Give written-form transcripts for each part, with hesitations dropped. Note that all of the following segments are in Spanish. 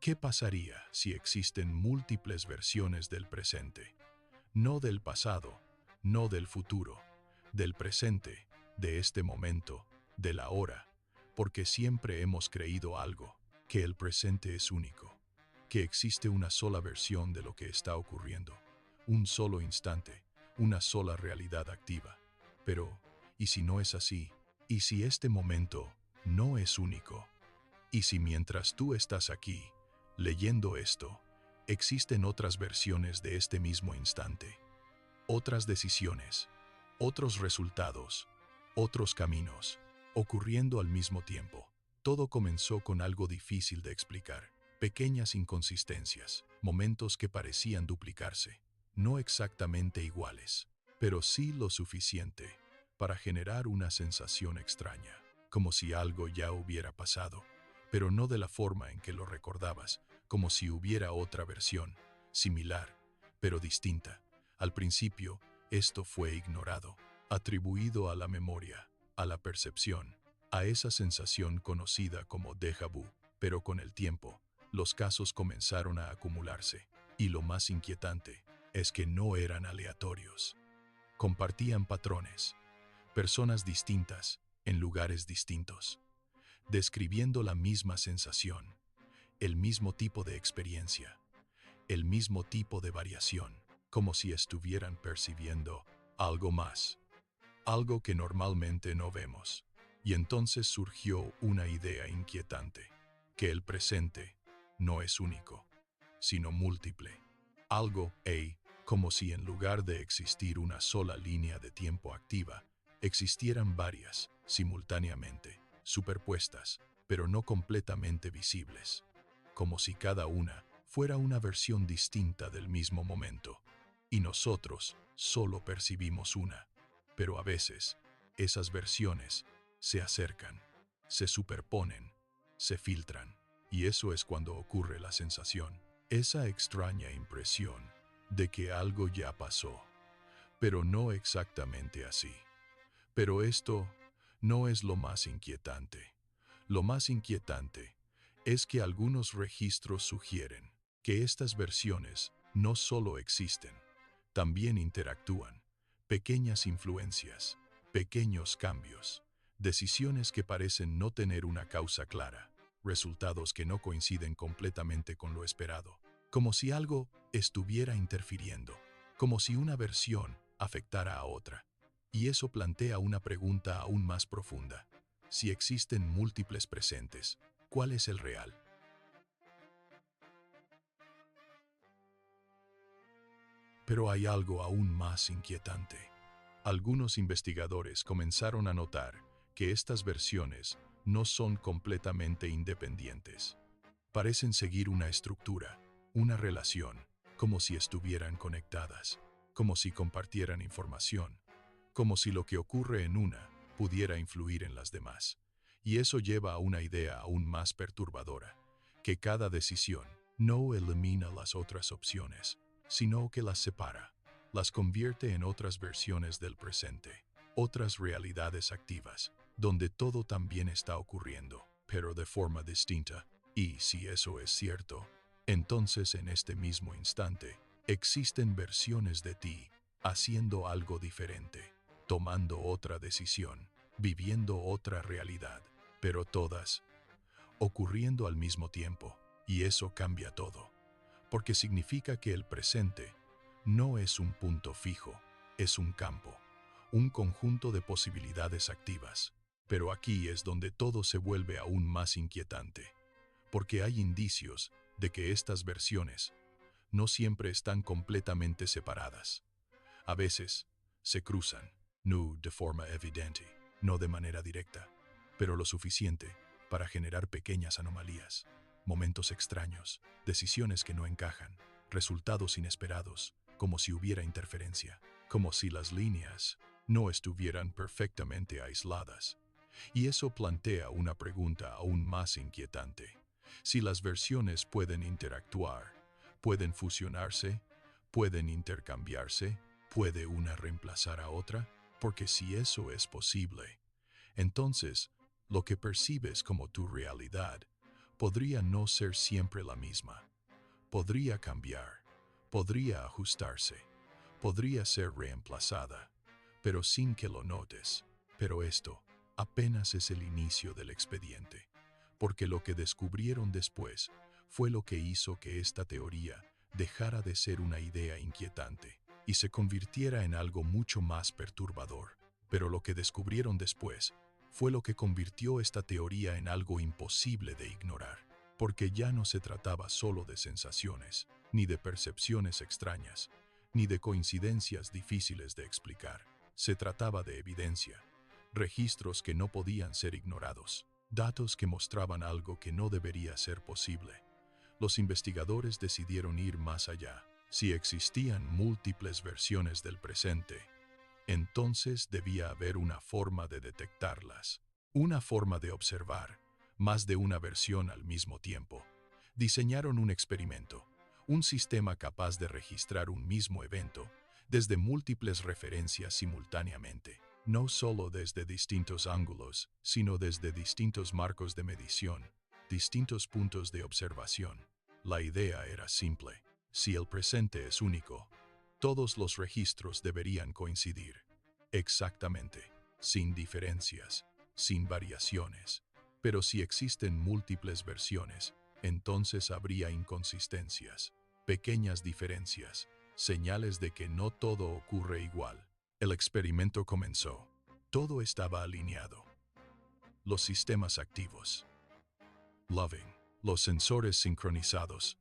¿Qué pasaría si existen múltiples versiones del presente? No del pasado, no del futuro, del presente, de este momento, del ahora, porque siempre hemos creído algo, que el presente es único, que existe una sola versión de lo que está ocurriendo, un solo instante, una sola realidad activa. Pero, ¿y si no es así? ¿Y si este momento no es único? ¿Y si mientras tú estás aquí, leyendo esto, existen otras versiones de este mismo instante? Otras decisiones, otros resultados, otros caminos, ocurriendo al mismo tiempo. Todo comenzó con algo difícil de explicar, pequeñas inconsistencias, momentos que parecían duplicarse, no exactamente iguales, pero sí lo suficiente para generar una sensación extraña, como si algo ya hubiera pasado, pero no de la forma en que lo recordabas, como si hubiera otra versión, similar, pero distinta. Al principio, esto fue ignorado, atribuido a la memoria, a la percepción, a esa sensación conocida como déjà vu, pero con el tiempo, los casos comenzaron a acumularse, y lo más inquietante es que no eran aleatorios. Compartían patrones, personas distintas, en lugares distintos, describiendo la misma sensación, el mismo tipo de experiencia, el mismo tipo de variación, como si estuvieran percibiendo algo más, algo que normalmente no vemos. Y entonces surgió una idea inquietante, que el presente no es único, sino múltiple. Algo, como si en lugar de existir una sola línea de tiempo activa, existieran varias, simultáneamente, superpuestas, pero no completamente visibles. Como si cada una fuera una versión distinta del mismo momento. Y nosotros solo percibimos una. Pero a veces, esas versiones se acercan, se superponen, se filtran. Y eso es cuando ocurre la sensación, esa extraña impresión de que algo ya pasó, pero no exactamente así. Pero esto no es lo más inquietante. Lo más inquietante es que algunos registros sugieren que estas versiones no solo existen, también interactúan. Pequeñas influencias, pequeños cambios, decisiones que parecen no tener una causa clara, resultados que no coinciden completamente con lo esperado, como si algo estuviera interfiriendo, como si una versión afectara a otra. Y eso plantea una pregunta aún más profunda. Si existen múltiples presentes, ¿cuál es el real? Pero hay algo aún más inquietante. Algunos investigadores comenzaron a notar que estas versiones no son completamente independientes. Parecen seguir una estructura, una relación, como si estuvieran conectadas, como si compartieran información, como si lo que ocurre en una pudiera influir en las demás. Y eso lleva a una idea aún más perturbadora, que cada decisión no elimina las otras opciones, sino que las separa, las convierte en otras versiones del presente, otras realidades activas, donde todo también está ocurriendo, pero de forma distinta. Y si eso es cierto, entonces en este mismo instante, existen versiones de ti haciendo algo diferente, tomando otra decisión, viviendo otra realidad, pero todas ocurriendo al mismo tiempo. Y eso cambia todo, porque significa que el presente no es un punto fijo, es un campo, un conjunto de posibilidades activas. Pero aquí es donde todo se vuelve aún más inquietante, porque hay indicios de que estas versiones no siempre están completamente separadas. A veces se cruzan, no de forma evidente, no de manera directa, pero lo suficiente para generar pequeñas anomalías, momentos extraños, decisiones que no encajan, resultados inesperados, como si hubiera interferencia, como si las líneas no estuvieran perfectamente aisladas. Y eso plantea una pregunta aún más inquietante. Si las versiones pueden interactuar, pueden fusionarse, pueden intercambiarse, ¿puede una reemplazar a otra? Porque si eso es posible, entonces lo que percibes como tu realidad podría no ser siempre la misma. Podría cambiar, podría ajustarse, podría ser reemplazada, pero sin que lo notes. Pero esto apenas es el inicio del expediente, porque lo que descubrieron después fue lo que hizo que esta teoría dejara de ser una idea inquietante y se convirtiera en algo mucho más perturbador. Pero lo que descubrieron después fue lo que convirtió esta teoría en algo imposible de ignorar, porque ya no se trataba solo de sensaciones, ni de percepciones extrañas, ni de coincidencias difíciles de explicar. Se trataba de evidencia, registros que no podían ser ignorados, datos que mostraban algo que no debería ser posible. Los investigadores decidieron ir más allá. Si existían múltiples versiones del presente, entonces debía haber una forma de detectarlas, una forma de observar más de una versión al mismo tiempo. Diseñaron un experimento, un sistema capaz de registrar un mismo evento desde múltiples referencias simultáneamente, no solo desde distintos ángulos, sino desde distintos marcos de medición, distintos puntos de observación. La idea era simple. Si el presente es único, todos los registros deberían coincidir. Exactamente, sin diferencias, sin variaciones. Pero si existen múltiples versiones, entonces habría inconsistencias, pequeñas diferencias, señales de que no todo ocurre igual. El experimento comenzó. Todo estaba alineado. Los sistemas activos. Loving. Los sensores sincronizados.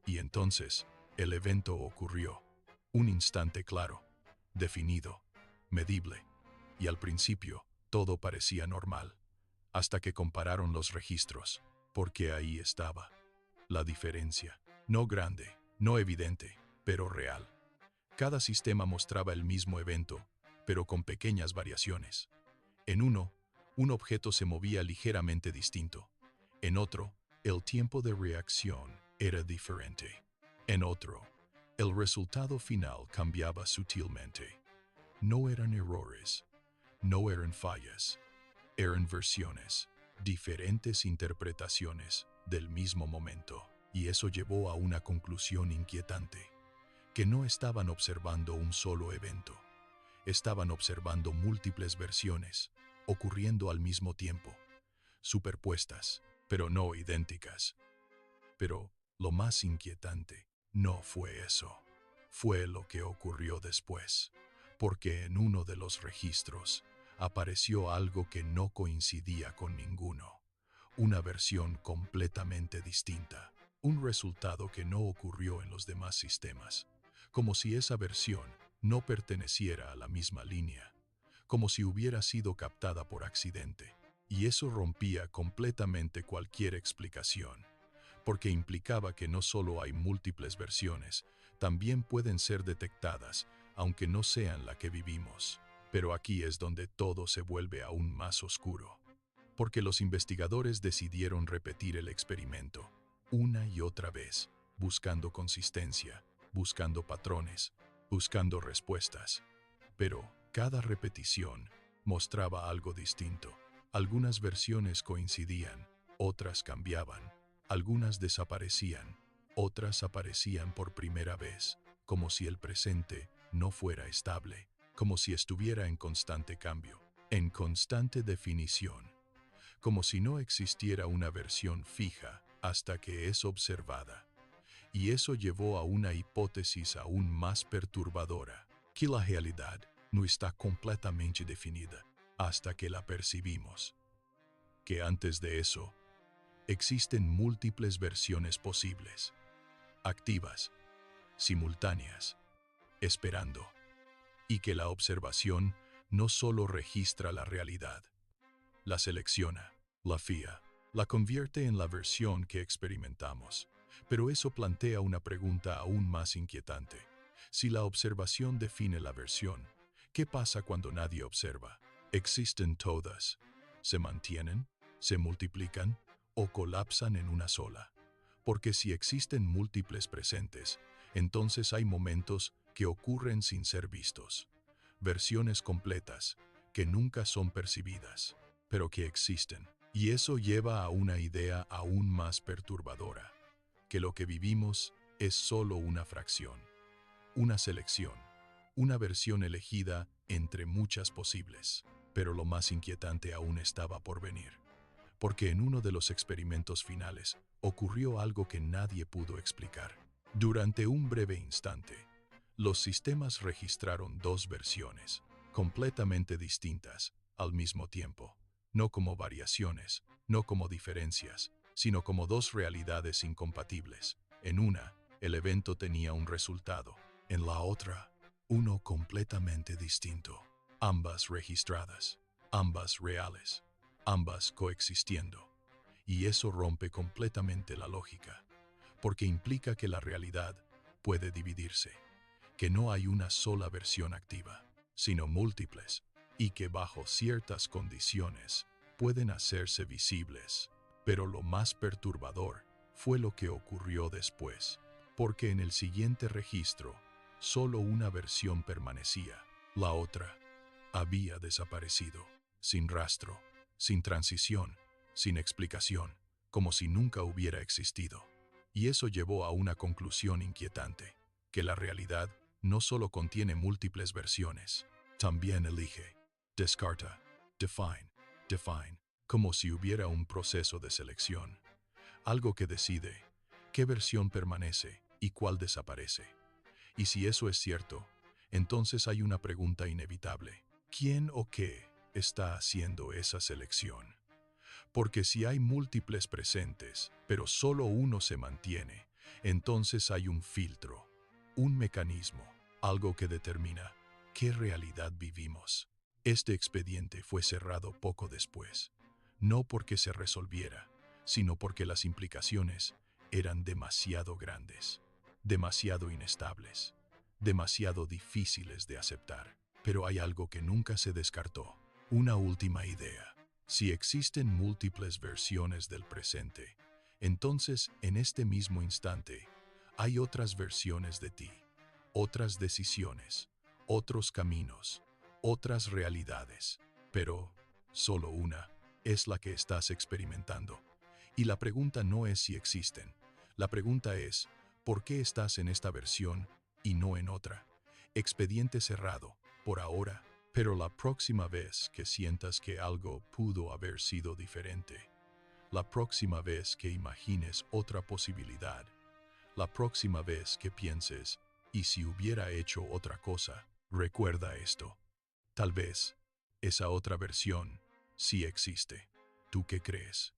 Y entonces, el evento ocurrió. Un instante claro, definido, medible. Y al principio, todo parecía normal. Hasta que compararon los registros. Porque ahí estaba. La diferencia. No grande, no evidente, pero real. Cada sistema mostraba el mismo evento, pero con pequeñas variaciones. En uno, un objeto se movía ligeramente distinto. En otro, el tiempo de reacción era diferente. En otro, el resultado final cambiaba sutilmente. No eran errores, no eran fallas, eran versiones, diferentes interpretaciones del mismo momento. Y eso llevó a una conclusión inquietante, que no estaban observando un solo evento, estaban observando múltiples versiones, ocurriendo al mismo tiempo, superpuestas, pero no idénticas. Pero lo más inquietante no fue eso, fue lo que ocurrió después, porque en uno de los registros apareció algo que no coincidía con ninguno, una versión completamente distinta, un resultado que no ocurrió en los demás sistemas, como si esa versión no perteneciera a la misma línea, como si hubiera sido captada por accidente, y eso rompía completamente cualquier explicación, porque implicaba que no solo hay múltiples versiones, también pueden ser detectadas, aunque no sean la que vivimos. Pero aquí es donde todo se vuelve aún más oscuro, porque los investigadores decidieron repetir el experimento, una y otra vez, buscando consistencia, buscando patrones, buscando respuestas. Pero cada repetición mostraba algo distinto. Algunas versiones coincidían, otras cambiaban. Algunas desaparecían, otras aparecían por primera vez, como si el presente no fuera estable, como si estuviera en constante cambio, en constante definición, como si no existiera una versión fija hasta que es observada. Y eso llevó a una hipótesis aún más perturbadora, que la realidad no está completamente definida hasta que la percibimos. Que antes de eso, existen múltiples versiones posibles, activas, simultáneas, esperando, y que la observación no solo registra la realidad, la selecciona, la fía, la convierte en la versión que experimentamos. Pero eso plantea una pregunta aún más inquietante. Si la observación define la versión, ¿qué pasa cuando nadie observa? ¿Existen todas? ¿Se mantienen? ¿Se multiplican? ¿O colapsan en una sola? Porque si existen múltiples presentes, entonces hay momentos que ocurren sin ser vistos. Versiones completas que nunca son percibidas, pero que existen. Y eso lleva a una idea aún más perturbadora, que lo que vivimos es solo una fracción, una selección, una versión elegida entre muchas posibles. Pero lo más inquietante aún estaba por venir, porque en uno de los experimentos finales ocurrió algo que nadie pudo explicar. Durante un breve instante, los sistemas registraron dos versiones, completamente distintas, al mismo tiempo, no como variaciones, no como diferencias, sino como dos realidades incompatibles. En una, el evento tenía un resultado, en la otra, uno completamente distinto. Ambas registradas, ambas reales, ambas coexistiendo. Y eso rompe completamente la lógica, porque implica que la realidad puede dividirse, que no hay una sola versión activa, sino múltiples, y que bajo ciertas condiciones pueden hacerse visibles. Pero lo más perturbador fue lo que ocurrió después, porque en el siguiente registro, solo una versión permanecía, la otra había desaparecido, sin rastro, sin transición, sin explicación, como si nunca hubiera existido. Y eso llevó a una conclusión inquietante, que la realidad no solo contiene múltiples versiones, también elige, descarta, define, como si hubiera un proceso de selección, algo que decide qué versión permanece y cuál desaparece. Y si eso es cierto, entonces hay una pregunta inevitable. ¿Quién o qué está haciendo esa selección? Porque si hay múltiples presentes, pero solo uno se mantiene, entonces hay un filtro, un mecanismo, algo que determina qué realidad vivimos. Este expediente fue cerrado poco después, no porque se resolviera, sino porque las implicaciones eran demasiado grandes, demasiado inestables, demasiado difíciles de aceptar. Pero hay algo que nunca se descartó, una última idea. Si existen múltiples versiones del presente, entonces en este mismo instante hay otras versiones de ti, otras decisiones, otros caminos, otras realidades, pero solo una es la que estás experimentando. Y la pregunta no es si existen, la pregunta es, ¿por qué estás en esta versión y no en otra? Expediente cerrado, por ahora. Pero la próxima vez que sientas que algo pudo haber sido diferente, la próxima vez que imagines otra posibilidad, la próxima vez que pienses, ¿y si hubiera hecho otra cosa? Recuerda esto. Tal vez esa otra versión sí existe. ¿Tú qué crees?